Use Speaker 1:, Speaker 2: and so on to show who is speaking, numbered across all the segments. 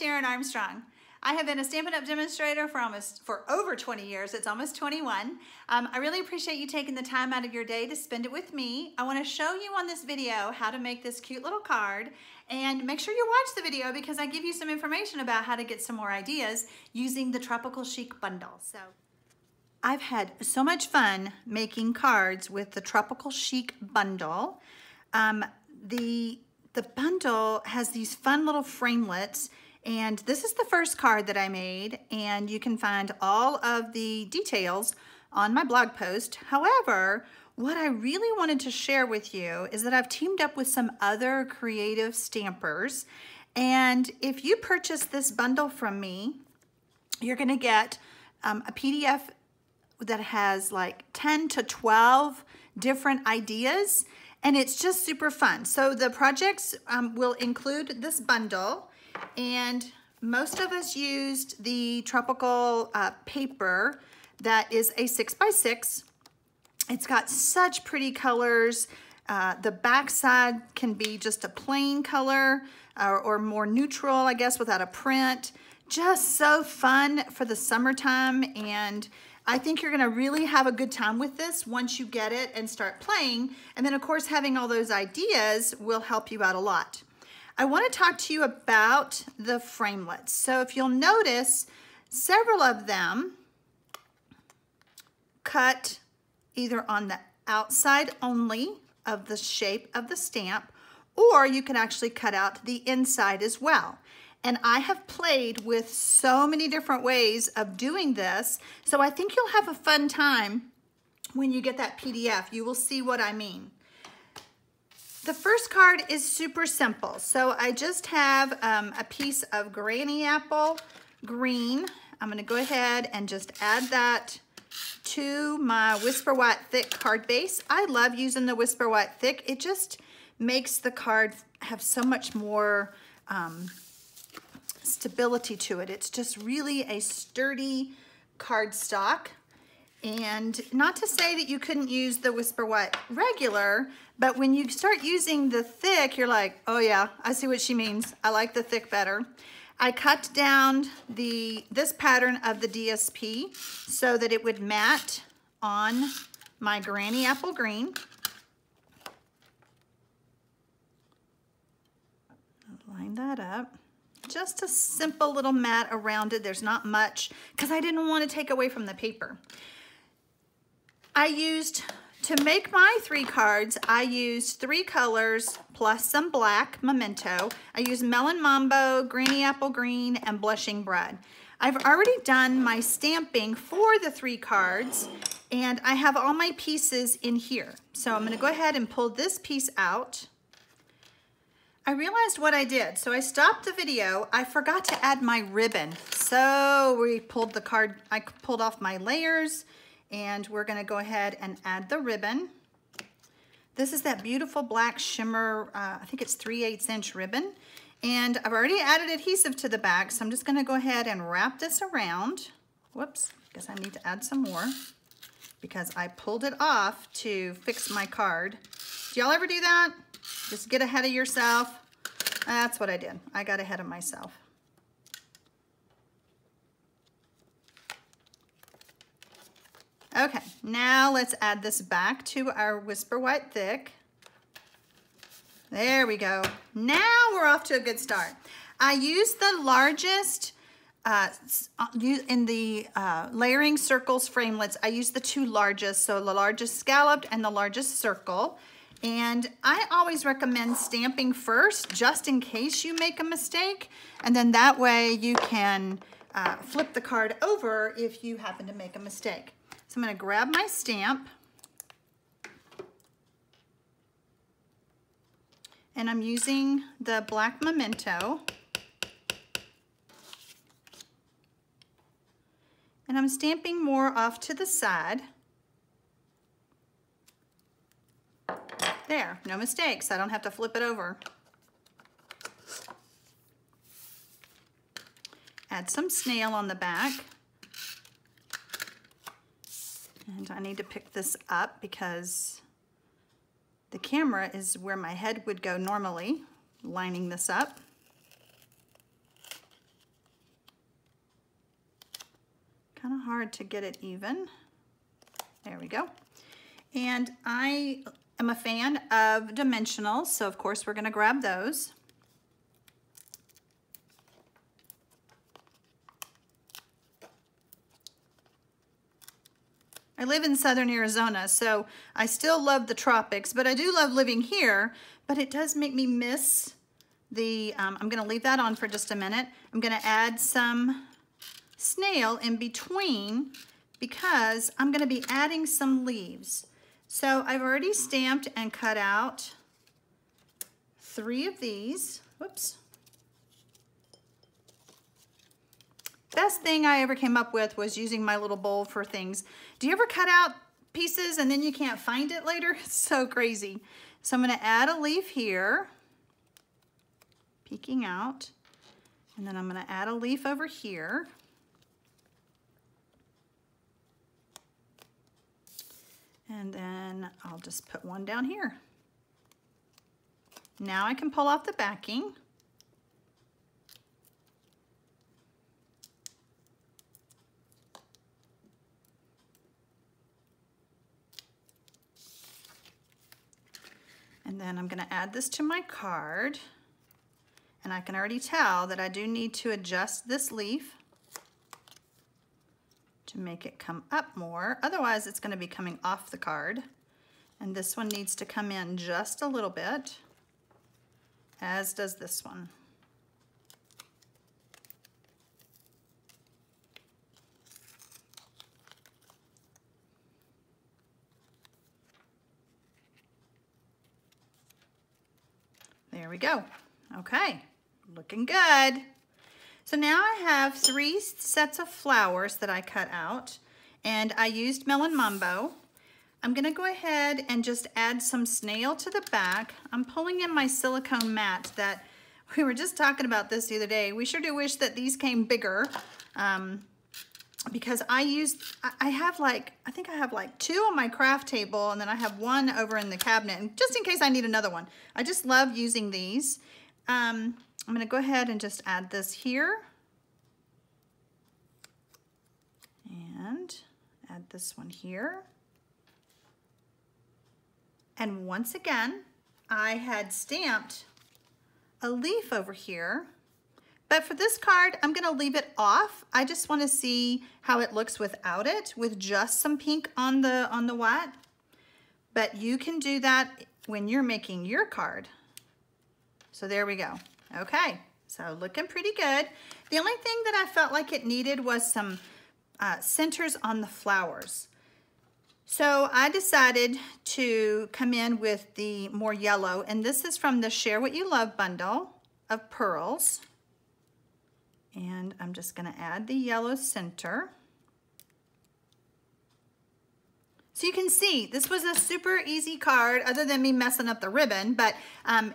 Speaker 1: Sharon Armstrong. I have been a Stampin' Up! Demonstrator for over 20 years. It's almost 21. I really appreciate you taking the time out of your day to spend it with me. I want to show you on this video how to make this cute little card, and make sure you watch the video because I give you some information about how to get some more ideas using the Tropical Chic Bundle. So I've had so much fun making cards with the Tropical Chic Bundle. The bundle has these fun little framelits, and this is the first card that I made, and you can find all of the details on my blog post. However, what I really wanted to share with you is that I've teamed up with some other creative stampers, and if you purchase this bundle from me, you're gonna get a PDF that has like 10 to 12 different ideas, and it's just super fun. So the projects will include this bundle, and most of us used the tropical paper that is a 6x6. It's got such pretty colors. The back side can be just a plain color or more neutral, I guess, without a print. Just so fun for the summertime, and I think you're gonna really have a good time with this once you get it and start playing. And then of course, having all those ideas will help you out a lot. I wanna talk to you about the framelits. So if you'll notice, several of them cut either on the outside only of the shape of the stamp, or you can actually cut out the inside as well. And I have played with so many different ways of doing this, so I think you'll have a fun time when you get that PDF. You will see what I mean. The first card is super simple. So I just have a piece of granny apple green. I'm gonna go ahead and just add that to my Whisper White Thick card base. I love using the Whisper White Thick. It just makes the card have so much more stability to it. It's just really a sturdy cardstock. And not to say that you couldn't use the Whisper White regular, but when you start using the thick, you're like, oh yeah, I see what she means. I like the thick better. I cut down this pattern of the DSP so that it would mat on my granny apple green. Line that up. Just a simple little mat around it. There's not much because I didn't want to take away from the paper. To make my 3 cards, I used 3 colors plus some black memento. I used Melon Mambo, Granny Apple Green, and Blushing Bread. I've already done my stamping for the 3 cards, and I have all my pieces in here. So I'm going to go ahead and pull this piece out. I realized what I did. So I stopped the video. I forgot to add my ribbon. So we pulled the card, I pulled off my layers, and we're gonna go ahead and add the ribbon. This is that beautiful black shimmer, I think it's 3/8 inch ribbon. And I've already added adhesive to the back, so I'm just gonna go ahead and wrap this around. Whoops, guess I need to add some more because I pulled it off to fix my card. Do y'all ever do that? Just get ahead of yourself. That's what I did. I got ahead of myself. Okay, now let's add this back to our Whisper White Thick. There we go. Now we're off to a good start. I used the largest, in the layering circles framelits, I used the 2 largest, so the largest scalloped and the largest circle. And I always recommend stamping first, just in case you make a mistake. And then that way you can flip the card over if you happen to make a mistake. So I'm gonna grab my stamp. And I'm using the black memento. And I'm stamping more off to the side. There, no mistakes. I don't have to flip it over. Add some snail on the back. And I need to pick this up because the camera is where my head would go normally, lining this up. Kind of hard to get it even. There we go. And I am a fan of dimensionals, so of course we're going to grab those. I live in southern Arizona, so I still love the tropics, but I do love living here, but it does make me miss the, I'm gonna leave that on for just a minute. I'm gonna add some snail in between because I'm gonna be adding some leaves. So I've already stamped and cut out 3 of these. Whoops. Best thing I ever came up with was using my little bowl for things. Do you ever cut out pieces and then you can't find it later? It's so crazy. So I'm gonna add a leaf here, peeking out, and then I'm gonna add a leaf over here. And then I'll just put one down here. Now I can pull off the backing. And then I'm gonna add this to my card. And I can already tell that I do need to adjust this leaf to make it come up more. Otherwise, it's gonna be coming off the card. And this one needs to come in just a little bit, as does this one. There we go. Okay, looking good. So now I have 3 sets of flowers that I cut out, and I used Melon Mambo. I'm gonna go ahead and just add some snail to the back. I'm pulling in my silicone mat that we were just talking about this the other day. We sure do wish that these came bigger. Because I think I have like 2 on my craft table, and then I have 1 over in the cabinet, and just in case I need another one. I just love using these. I'm gonna go ahead and just add this here. And add this one here. And once again, I had stamped a leaf over here. But for this card, I'm gonna leave it off. I just wanna see how it looks without it, with just some pink on the white. But you can do that when you're making your card. So there we go. Okay, so looking pretty good. The only thing that I felt like it needed was some centers on the flowers. So I decided to come in with the more yellow, and this is from the Share What You Love bundle of pearls. And I'm just gonna add the yellow center. So you can see, this was a super easy card, other than me messing up the ribbon, but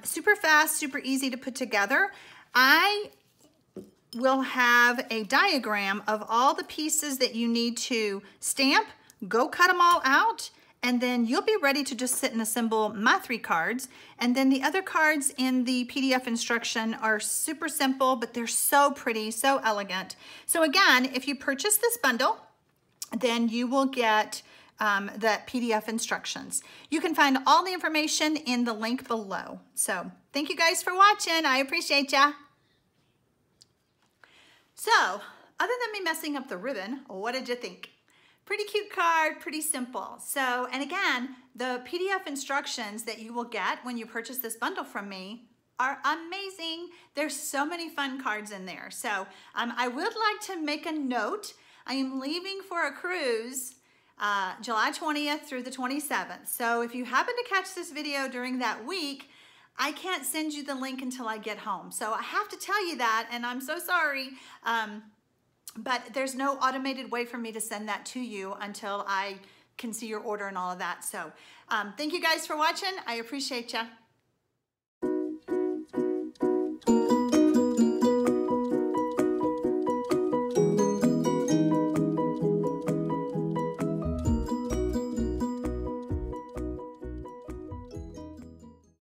Speaker 1: super fast, super easy to put together. I will have a diagram of all the pieces that you need to stamp. Go cut them all out, and then you'll be ready to just sit and assemble my 3 cards. And then the other cards in the PDF instruction are super simple, but they're so pretty, so elegant. So again, if you purchase this bundle, then you will get the PDF instructions. You can find all the information in the link below. So thank you guys for watching. I appreciate ya. So other than me messing up the ribbon, what did you think? Pretty cute card, pretty simple. So, and again, the PDF instructions that you will get when you purchase this bundle from me are amazing. There's so many fun cards in there. So I would like to make a note. I am leaving for a cruise July 20th through the 27th. So if you happen to catch this video during that week, I can't send you the link until I get home. So I have to tell you that, and I'm so sorry. But there's no automated way for me to send that to you until I can see your order and all of that. So thank you guys for watching. I appreciate ya.